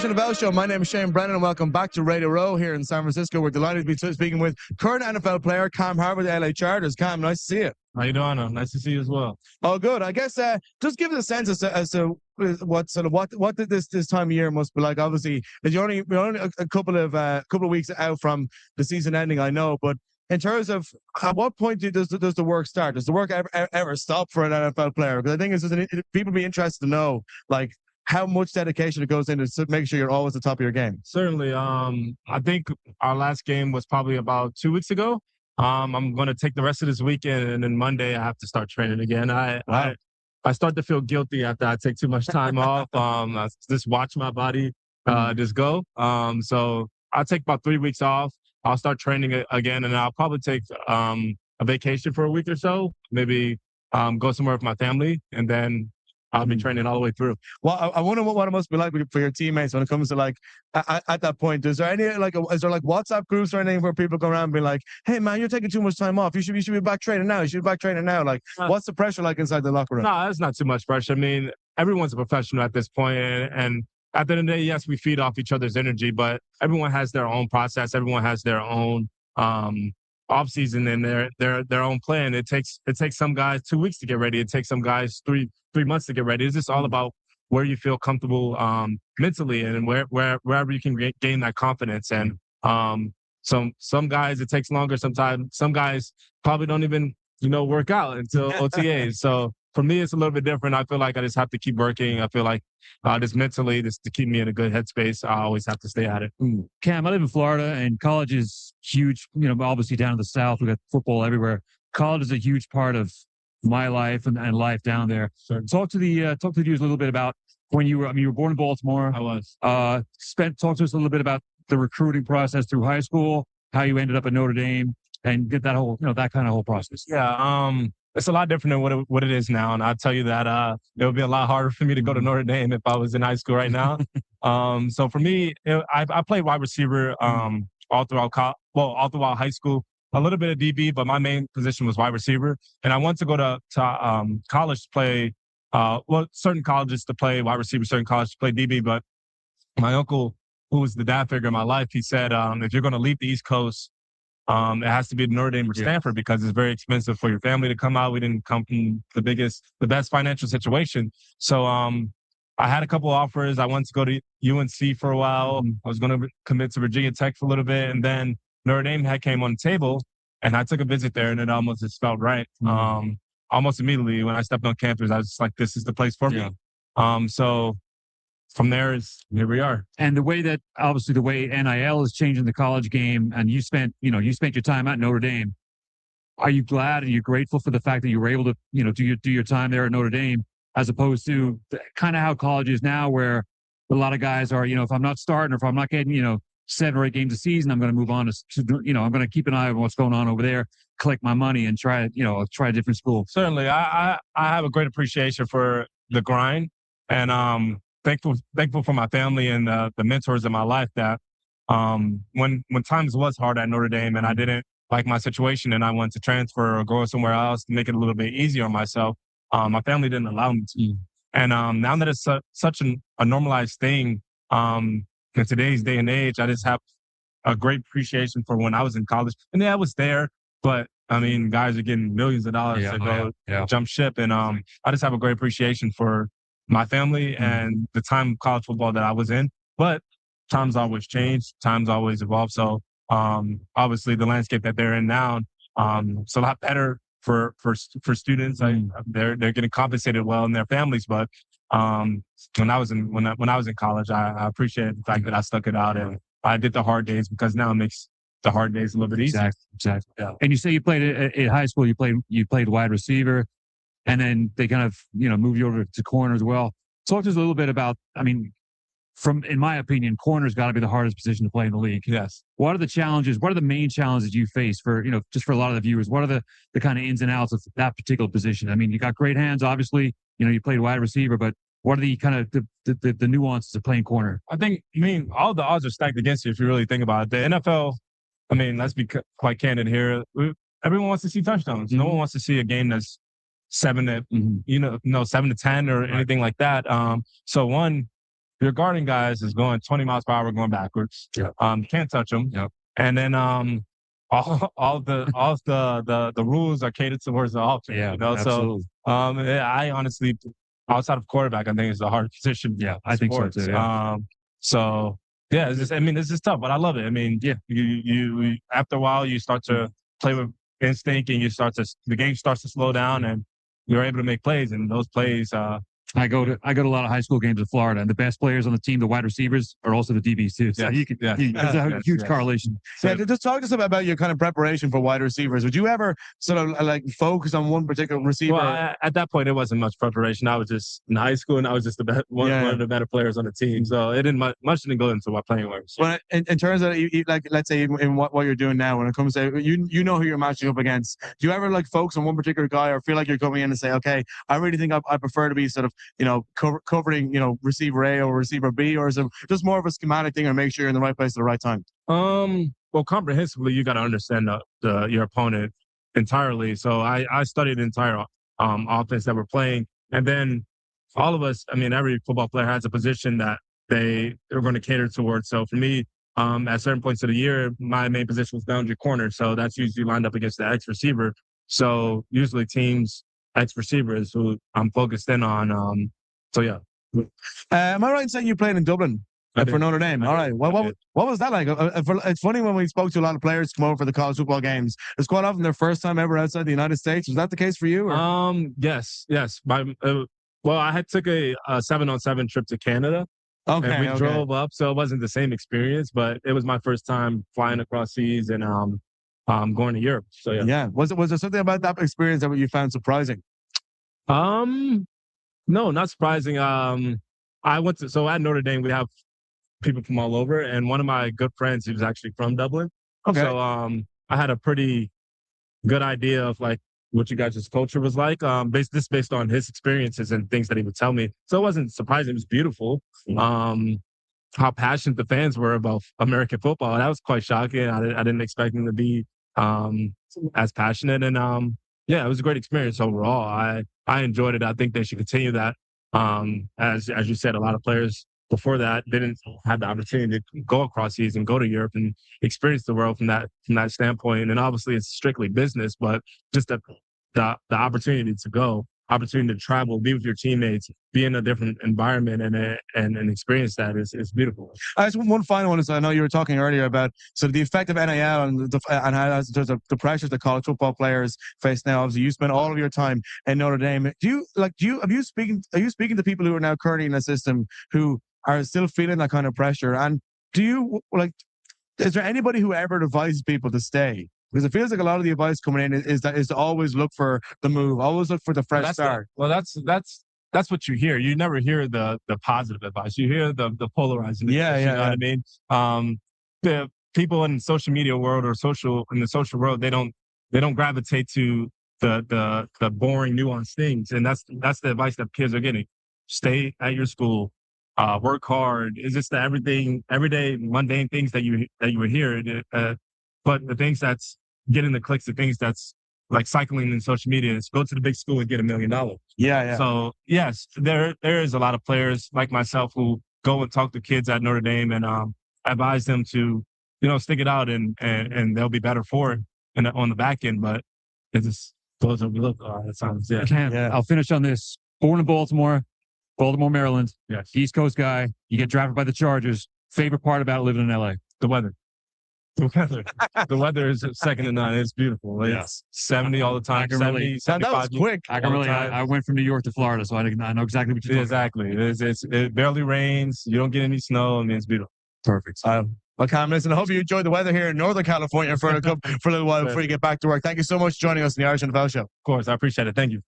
Irish NFL Show. My name is Shane Brennan, and welcome back to Radio Row here in San Francisco. We're delighted to be speaking with current NFL player Cam Hart with the LA Chargers. Cam, nice to see you. How you doing? Nice to see you as well. Oh, good. I guess just give us a sense as to what this time of year must be like. Obviously, we're only a couple of weeks out from the season ending, I know, but in terms of at what point does the work start? Does the work ever stop for an NFL player? Because I think people be interested to know, like, how much dedication it goes into to make sure you're always at the top of your game. Certainly. I think our last game was probably about 2 weeks ago. I'm going to take the rest of this weekend, and then Monday I have to start training again. I start to feel guilty after I take too much time off. I just watch my body just go. So I'll take about 3 weeks off. I'll start training again, and I'll probably take a vacation for a week or so, maybe go somewhere with my family, and then I'll be training all the way through. Well, I wonder what it must be like for your teammates when it comes to, like, at that point. Is there any is there WhatsApp groups or anything where people go around and be like, "Hey man, you're taking too much time off. You should be back training now. You should be back training now." Like, what's the pressure like inside the locker room? No, it's not too much pressure. I mean, everyone's a professional at this point, and at the end of the day, yes, we feed off each other's energy, but everyone has their own process. Everyone has their own off season and their own plan. It takes some guys 2 weeks to get ready. It takes some guys three months to get ready. It's just all about where you feel comfortable mentally and wherever you can gain that confidence. And some guys it takes longer. Sometimes some guys probably don't even work out until OTAs. So for me, it's a little bit different. I feel like I just have to keep working. I feel like just mentally, just to keep me in a good headspace, I always have to stay at it. Cam, I live in Florida, and college is huge. Obviously down in the South, we got football everywhere. College is a huge part of my life and life down there. Sure. Talk to the Jews a little bit about when you were. You were born in Baltimore. I was. Talk to us a little bit about the recruiting process through high school, how you ended up at Notre Dame, and get that whole that kind of whole process. Yeah. It's a lot different than what it is now. And I'll tell you that it would be a lot harder for me to go to Notre Dame if I was in high school right now. So for me, I played wide receiver all throughout high school, a little bit of DB, but my main position was wide receiver. And I wanted to go to college to play, certain colleges to play wide receiver, certain colleges to play DB. But my uncle, who was the dad figure in my life, he said, if you're going to leave the East Coast, it has to be Notre Dame or Stanford because it's very expensive for your family to come out. We didn't come from the best financial situation. So I had a couple offers. I wanted to go to UNC for a while. I was going to commit to Virginia Tech for a little bit. And then Notre Dame came on the table, and I took a visit there, and it almost just felt right. Almost immediately when I stepped on campus, I was just like, this is the place for me. So from there here we are. And the way NIL is changing the college game, and you spent your time at Notre Dame. Are you glad and you're grateful for the fact that you were able to, do your time there at Notre Dame, as opposed to kind of how college is now, where a lot of guys are, if I'm not starting or if I'm not getting, 7 or 8 games a season, I'm going to move on to I'm going to keep an eye on what's going on over there, collect my money, and try a different school. Certainly, I have a great appreciation for the grind, and thankful for my family and the mentors in my life that when times was hard at Notre Dame and I didn't like my situation and I wanted to transfer or go somewhere else to make it a little bit easier on myself, my family didn't allow me to. And now that it's such a normalized thing in today's day and age, I just have a great appreciation for when I was in college. And I was there, but I mean, guys are getting millions of dollars to go jump ship. And I just have a great appreciation for my family and the time of college football that I was in. But times always change, times always evolve. So obviously the landscape that they're in now, it's a lot better for students. They're getting compensated well in their families. But when I was in college, I appreciated the fact that I stuck it out and I did the hard days, because now it makes the hard days a little bit easier. Exactly. Yeah. And you say you played in high school. You played wide receiver. And then they kind of, move you over to corner as well. Talk to us a little bit about, in my opinion, corner's got to be the hardest position to play in the league. Yes. What are the challenges? What are the main challenges you face for, just for a lot of the viewers? What are the kind of ins and outs of that particular position? I mean, you got great hands, obviously. You played wide receiver, but what are the kind of the nuances of playing corner? All the odds are stacked against you if you really think about it. The NFL, let's be quite candid here. Everyone wants to see touchdowns. Mm-hmm. No one wants to see a game that's 7 to 10 or anything like that. So one, your guarding guys is going 20 miles per hour going backwards. Yeah. Can't touch them. Yep. And then all the rules are catered towards the offense. Yeah, You know, absolutely. so I honestly, outside of quarterback, I think it's the hardest position. Yeah, I think so too. Yeah. So yeah, it's just tough, but I love it. I mean, Yeah. you after a while you start to play with instinct, and the game starts to slow down, and you're able to make plays, and those plays. I go to a lot of high school games in Florida, and the best players on the team, the wide receivers, are also the DBs too. So Yes, there's a huge correlation. Yeah, just talk to us about your kind of preparation for wide receivers. Would you ever sort of like focus on one particular receiver? Well, at that point, it wasn't much preparation. I was just in high school, and I was just one of the better players on the team. So it didn't much didn't go into my playing works. Well, in terms of like, let's say in what you're doing now, when it comes to you know who you're matching up against. Do you ever like focus on one particular guy, or feel like you're coming in and say, okay, I really think I prefer to be sort of covering receiver A or receiver B, or is it just more of a schematic thing, or make sure you're in the right place at the right time? Well, comprehensively, you got to understand your opponent entirely. So I studied the entire offense that we're playing, and then all of us. I mean, every football player has a position that they are going to cater towards. So for me, at certain points of the year, my main position was boundary corner. So that's usually lined up against the X receiver. So usually teams X receivers who I'm focused in on. So yeah. Am I right in saying you played in Dublin for Notre Dame? All right. What was that like? It's funny when we spoke to a lot of players come over for the college football games. It's quite often their first time ever outside the United States. Was that the case for you? Or? Yes. Well, I had took a 7-on-7 trip to Canada. Okay. And we drove up, so it wasn't the same experience, but it was my first time flying across seas and going to Europe. So yeah. Yeah. Was there something about that experience that you found surprising? No, not surprising. So at Notre Dame, we have people from all over, and one of my good friends, he was actually from Dublin. Okay. So I had a pretty good idea of like what you guys' culture was like, based on his experiences and things that he would tell me. So it wasn't surprising. It was beautiful. How passionate the fans were about American football. That was quite shocking. I didn't expect them to be as passionate, and yeah, it was a great experience overall. I enjoyed it. I think they should continue that. As you said, a lot of players before that didn't have the opportunity to go across seas and go to Europe and experience the world from that standpoint. And obviously, it's strictly business, but just the opportunity to go, opportunity to travel, be with your teammates, be in a different environment, and experience that is beautiful. One final one is, I know you were talking earlier about the effect of NIL and how there's the pressures that college football players face now. Obviously, you spent all of your time in Notre Dame. Are you speaking to people who are now currently in the system who are still feeling that kind of pressure? And is there anybody who ever advises people to stay? Because it feels like a lot of the advice coming in is to always look for the move, always look for the fresh start. That's what you hear. You never hear the positive advice. You hear the polarizing. Yeah. You know what I mean? The people in the social media world or in the social world, they don't gravitate to the boring, nuanced things, and that's the advice that kids are getting. Stay at your school. Work hard. It's just the everyday mundane things that you would hear. But the things that's getting the clicks, the things that's like cycling in social media is go to the big school and get $1 million. Yeah. So yes, there is a lot of players like myself who go and talk to kids at Notre Dame and advise them to, stick it out and they'll be better for it on the back end. But it just goes overlooked a lot of times. Yeah. Yeah. I'll finish on this. Born in Baltimore, Maryland. Yes. East Coast guy. You get drafted by the Chargers. Favorite part about living in LA? The weather. The weather is second to none. It's beautiful. It's 70 all the time. 70, 75. That was quick. I went from New York to Florida, so I know exactly what you're talking about. It barely rains. You don't get any snow. I mean, it's beautiful. Perfect. Well, Cam, listen, I hope you enjoyed the weather here in Northern California for a little while before you get back to work. Thank you so much for joining us in the Irish NFL Show. Of course. I appreciate it. Thank you.